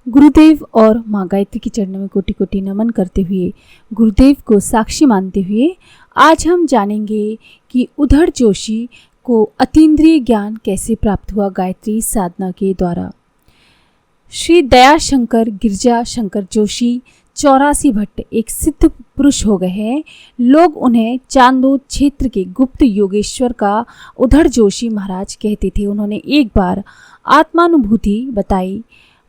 गुरुदेव और माँ गायत्री के चरणों में कोटि कोटि नमन करते हुए, गुरुदेव को साक्षी मानते हुए आज हम जानेंगे कि उधड़ जोशी को अतीन्द्रिय ज्ञान कैसे प्राप्त हुआ गायत्री साधना के द्वारा। श्री दयाशंकर गिरजा शंकर जोशी 84 भट्ट एक सिद्ध पुरुष हो गए हैं। लोग उन्हें चांदोद क्षेत्र के गुप्त योगेश्वर का उधड़ जोशी महाराज कहते थे। उन्होंने एक बार आत्मानुभूति बताई।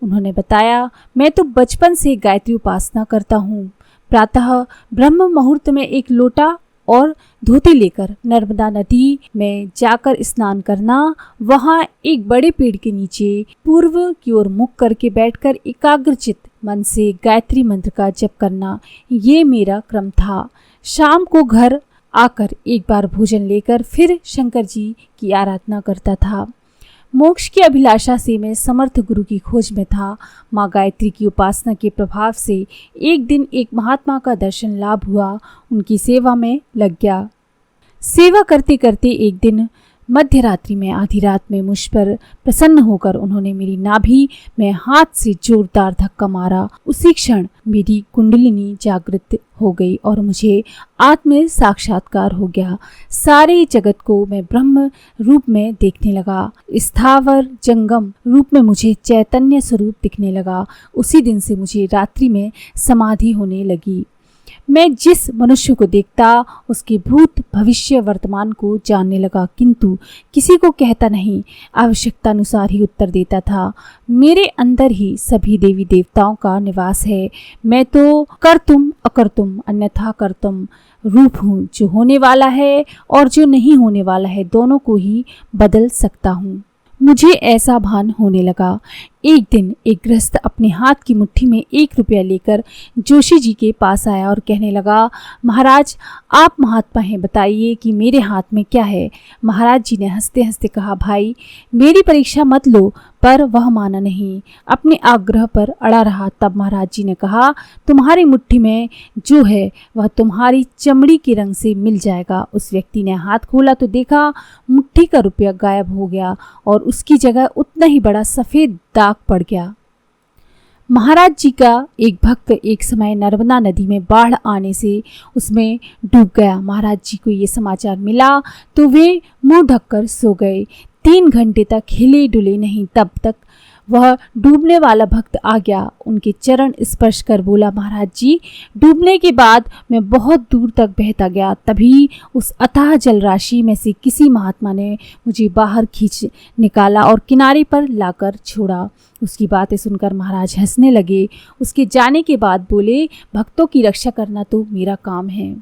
उन्होंने बताया, मैं तो बचपन से गायत्री उपासना करता हूँ। प्रातः ब्रह्म मुहूर्त में एक लोटा और धोती लेकर नर्मदा नदी में जाकर स्नान करना, वहाँ एक बड़े पेड़ के नीचे पूर्व की ओर मुख करके बैठकर एकाग्रचित मन से गायत्री मंत्र का जप करना, ये मेरा क्रम था। शाम को घर आकर एक बार भोजन लेकर फिर शंकर जी की आराधना करता था। मोक्ष की अभिलाषा से मैं समर्थ गुरु की खोज में था। माँ गायत्री की उपासना के प्रभाव से एक दिन एक महात्मा का दर्शन लाभ हुआ। उनकी सेवा में लग गया। सेवा करते करते एक दिन मध्य रात्रि में, आधी रात में मुझ पर प्रसन्न होकर उन्होंने मेरी नाभि में हाथ से जोरदार धक्का मारा। उसी क्षण मेरी कुंडलिनी जागृत हो गई और मुझे आत्म साक्षात्कार हो गया। सारे जगत को मैं ब्रह्म रूप में देखने लगा। स्थावर जंगम रूप में मुझे चैतन्य स्वरूप दिखने लगा। उसी दिन से मुझे रात्रि में समाधि होने लगी। मैं जिस मनुष्य को देखता उसके भूत भविष्य वर्तमान को जानने लगा, किंतु किसी को कहता नहीं, आवश्यकता अनुसार ही उत्तर देता था। मेरे अंदर ही सभी देवी देवताओं का निवास है। मैं तो कर्तुम अकर्तुम अन्यथा कर्तुम रूप हूँ, जो होने वाला है और जो नहीं होने वाला है दोनों को ही बदल सकता हूँ। मुझे ऐसा भान होने लगा। एक दिन एक गृहस्थ अपने हाथ की मुट्ठी में 1 रुपया लेकर जोशी जी के पास आया और कहने लगा, महाराज आप महात्मा हैं, बताइए कि मेरे हाथ में क्या है। महाराज जी ने हंसते हंसते कहा, भाई मेरी परीक्षा मत लो। पर वह माना नहीं, अपने आग्रह पर अड़ा रहा। तब महाराज जी ने कहा, तुम्हारी मुट्ठी में जो है वह तुम्हारी चमड़ी के रंग से मिल जाएगा। उस व्यक्ति ने हाथ खोला तो देखा मुट्ठी का रुपया गायब हो गया और उसकी जगह उतना ही बड़ा सफेद दाग पड़ गया। महाराज जी का एक भक्त एक समय नर्मदा नदी में बाढ़ आने से उसमें डूब गया। महाराज जी को ये समाचार मिला तो वे मुंह ढककर सो गए। 3 घंटे तक हिले डुले नहीं। तब तक वह डूबने वाला भक्त आ गया। उनके चरण स्पर्श कर बोला, महाराज जी डूबने के बाद मैं बहुत दूर तक बहता गया। तभी उस अथाह जल राशि में से किसी महात्मा ने मुझे बाहर खींच निकाला और किनारे पर लाकर छोड़ा। उसकी बातें सुनकर महाराज हंसने लगे। उसके जाने के बाद बोले, भक्तों की रक्षा करना तो मेरा काम है।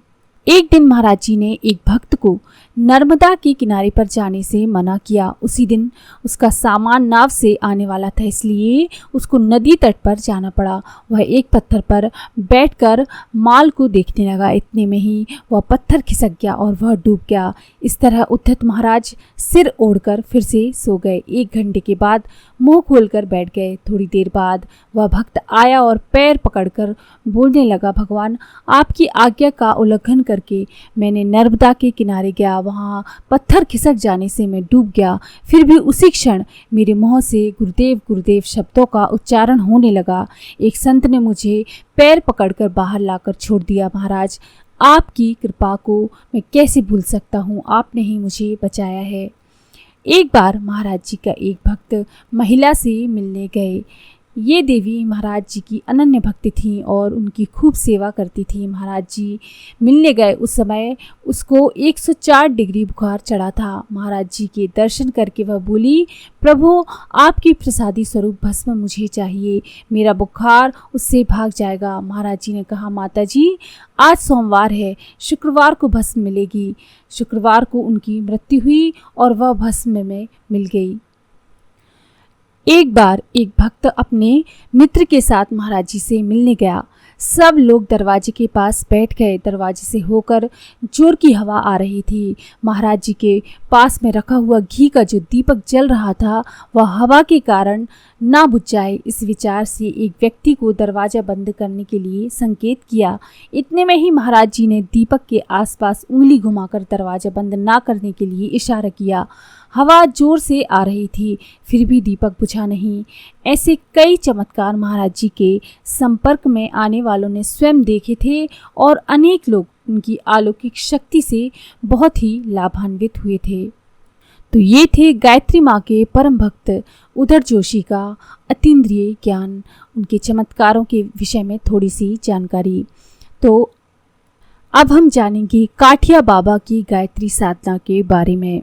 एक दिन महाराज जी ने एक भक्त को नर्मदा के किनारे पर जाने से मना किया। उसी दिन उसका सामान नाव से आने वाला था, इसलिए उसको नदी तट पर जाना पड़ा। वह एक पत्थर पर बैठकर माल को देखने लगा। इतने में ही वह पत्थर खिसक गया और वह डूब गया। इस तरह उद्धत महाराज सिर ओढ़कर फिर से सो गए। 1 घंटे के बाद मुंह खोलकर बैठ गए। थोड़ी देर बाद वह भक्त आया और पैर पकड़कर बोलने लगा, भगवान आपकी आज्ञा का उल्लंघन करके मैंने नर्मदा के किनारे गया। वहाँ पत्थर खिसक जाने से मैं डूब गया। फिर भी उसी क्षण मेरे मुंह से गुरुदेव गुरुदेव शब्दों का उच्चारण होने लगा। एक संत ने मुझे पैर पकड़कर बाहर लाकर छोड़ दिया। महाराज आपकी कृपा को मैं कैसे भूल सकता हूँ, आपने ही मुझे बचाया है। एक बार महाराज जी का एक भक्त महिला से मिलने गए। ये देवी महाराज जी की अनन्य भक्ति थी और उनकी खूब सेवा करती थी। महाराज जी मिलने गए उस समय उसको 104 डिग्री बुखार चढ़ा था। महाराज जी के दर्शन करके वह बोली, प्रभु आपकी प्रसादी स्वरूप भस्म मुझे चाहिए, मेरा बुखार उससे भाग जाएगा। महाराज जी ने कहा, माता जी आज सोमवार है, शुक्रवार को भस्म मिलेगी। शुक्रवार को उनकी मृत्यु हुई और वह भस्म में मिल गई। एक बार एक भक्त अपने मित्र के साथ महाराज जी से मिलने गया। सब लोग दरवाजे के पास बैठ गए। दरवाजे से होकर जोर की हवा आ रही थी। महाराज जी के पास में रखा हुआ घी का जो दीपक जल रहा था वह हवा के कारण ना बुझ जाए, इस विचार से एक व्यक्ति को दरवाजा बंद करने के लिए संकेत किया। इतने में ही महाराज जी ने दीपक के आसपास उंगली घुमाकर दरवाजा बंद ना करने के लिए इशारा किया। हवा जोर से आ रही थी, फिर भी दीपक बुझा नहीं। ऐसे कई चमत्कार महाराज जी के संपर्क में आने वालों ने स्वयं देखे थे और अनेक लोग उनकी अलौकिक शक्ति से बहुत ही लाभान्वित हुए थे। तो ये थे गायत्री माँ के परम भक्त उधर जोशी का अतीन्द्रिय ज्ञान, उनके चमत्कारों के विषय में थोड़ी सी जानकारी। तो अब हम जानेंगे काठिया बाबा की गायत्री साधना के बारे में।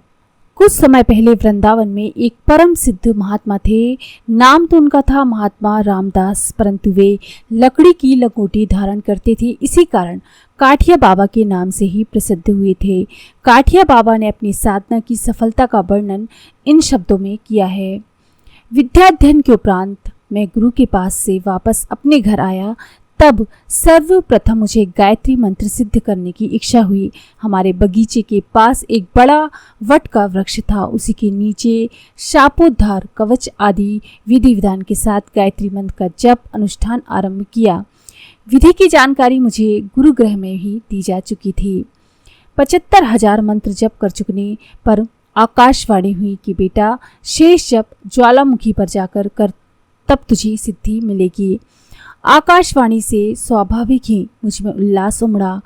कुछ समय पहले वृंदावन में एक परम सिद्ध महात्मा थे। नाम तो उनका था महात्मा रामदास, परंतु वे लकड़ी की लंगोटी धारण करते थे। इसी कारण काठिया बाबा के नाम से ही प्रसिद्ध हुए थे। काठिया बाबा ने अपनी साधना की सफलता का वर्णन इन शब्दों में किया है। विद्याध्ययन के उपरांत मैं गुरु के पास से वापस अपने घर आया, तब सर्वप्रथम मुझे गायत्री मंत्र सिद्ध करने की इच्छा हुई। हमारे बगीचे के पास एक बड़ा वट का वृक्ष था, उसी के नीचे शापोद्धार कवच आदि विधि विधान के साथ गायत्री मंत्र का जप अनुष्ठान आरंभ किया। विधि की जानकारी मुझे गुरुगृह में ही दी जा चुकी थी। 75,000 मंत्र जप कर चुकने पर आकाशवाणी हुई कि बेटा शेष जप ज्वालामुखी पर जाकर कर, तब तुझे सिद्धि मिलेगी। आकाशवाणी से स्वाभाविक ही मुझ में उल्लास उमड़ा।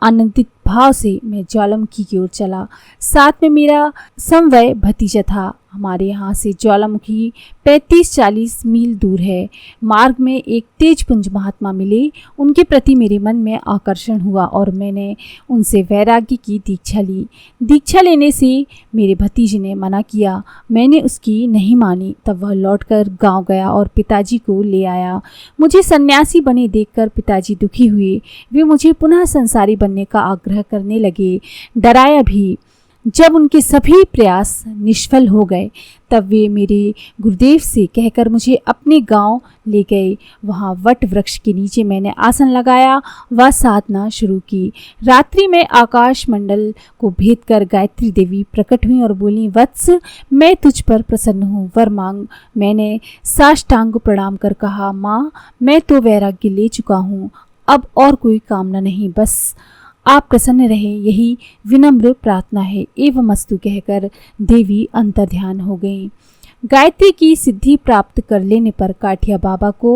आनंदित भाव से मैं ज्वालामुखी की ओर चला। साथ में मेरा समवय भतीजा था। हमारे यहाँ से ज्वालामुखी 35-40 मील दूर है। मार्ग में एक तेजपुंज महात्मा मिले। उनके प्रति मेरे मन में आकर्षण हुआ और मैंने उनसे वैराग्य की दीक्षा ली। दीक्षा लेने से मेरे भतीजे ने मना किया। मैंने उसकी नहीं मानी। तब वह लौटकर गांव गया और पिताजी को ले आया। मुझे सन्यासी बने देखकर पिताजी दुखी हुए। वे मुझे पुनः संसारी बनने का आग्रह करने लगे, डराया भी। जब उनके सभी प्रयास निष्फल हो गए, तब वे मेरे गुरुदेव से कहकर मुझे अपने गांव ले गए। वहां वट वृक्ष के नीचे मैंने आसन लगाया व साधना शुरू की। रात्रि में आकाश मंडल को भेद कर गायत्री देवी प्रकट हुई और बोली, वत्स मैं तुझ पर प्रसन्न हूँ, वर मांग। मैंने साष्टांग प्रणाम कर कहा, माँ मैं तो वैराग्य ले चुका हूँ, अब और कोई कामना नहीं, बस आप प्रसन्न रहें, यही विनम्र प्रार्थना है। एवं अस्तु कहकर देवी अंतर्ध्यान हो गई। गायत्री की सिद्धि प्राप्त कर लेने पर काठिया बाबा को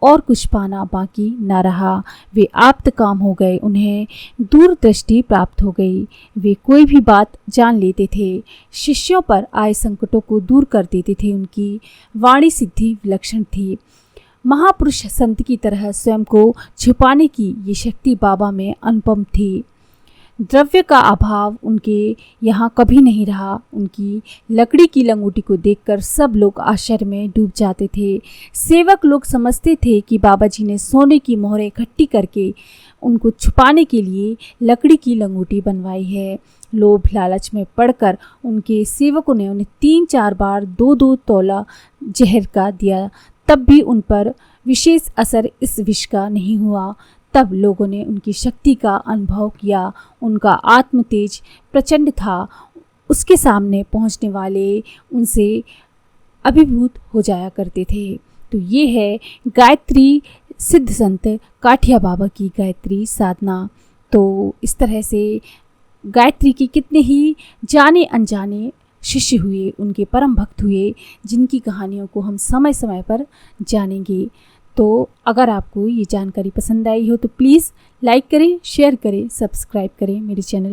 और कुछ पाना बाकी न रहा। वे आप्त काम हो गए, उन्हें दूरदृष्टि प्राप्त हो गई। वे कोई भी बात जान लेते थे, शिष्यों पर आए संकटों को दूर कर देते थे। उनकी वाणी सिद्धि विलक्षण थी। महापुरुष संत की तरह स्वयं को छुपाने की ये शक्ति बाबा में अनुपम थी। द्रव्य का अभाव उनके यहाँ कभी नहीं रहा। उनकी लकड़ी की लंगोटी को देखकर सब लोग आश्चर्य में डूब जाते थे। सेवक लोग समझते थे कि बाबा जी ने सोने की मोहरें इकट्ठी करके उनको छुपाने के लिए लकड़ी की लंगोटी बनवाई है। लोभ लालच में पड़कर उनके सेवकों ने उन्हें 3-4 बार 2-2 तोला जहर का दिया, तब भी उन पर विशेष असर इस विष का नहीं हुआ। तब लोगों ने उनकी शक्ति का अनुभव किया। उनका आत्म तेज प्रचंड था। उसके सामने पहुंचने वाले उनसे अभिभूत हो जाया करते थे। तो ये है गायत्री सिद्ध संत काठिया बाबा की गायत्री साधना। तो इस तरह से गायत्री की कितने ही जाने अनजाने शिष्य हुए, उनके परम भक्त हुए, जिनकी कहानियों को हम समय समय पर जानेंगे। तो अगर आपको ये जानकारी पसंद आई हो तो प्लीज़ लाइक करें, शेयर करें, सब्सक्राइब करें मेरे चैनल।